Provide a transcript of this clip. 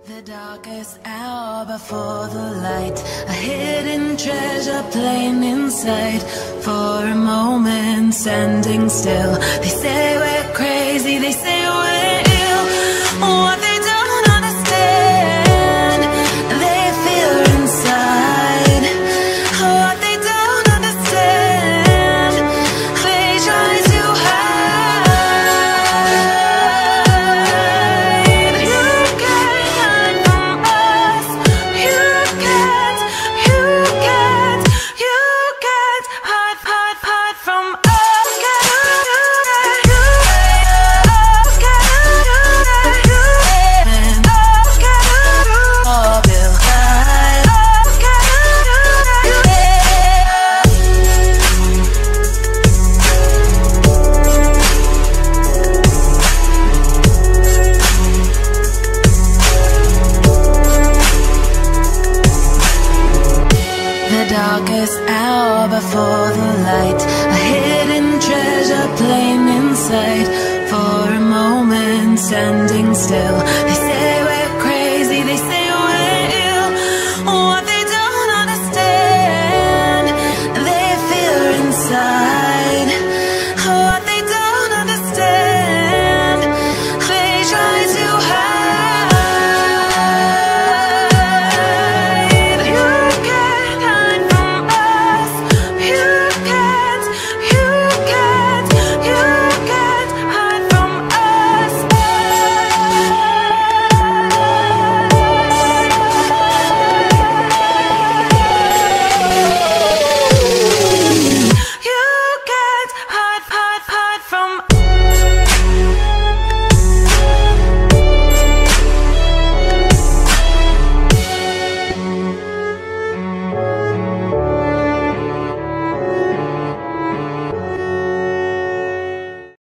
The darkest hour before the light, a hidden treasure plain in sight. For a moment standing still, they say we're crazy, they say we're ill. What they don't understand, they feel inside. What they don't understand, they try to hide. You can't hide from us. You can't hide from us. The darkest hour before the light, a hidden treasure plain in sight. For a moment standing still,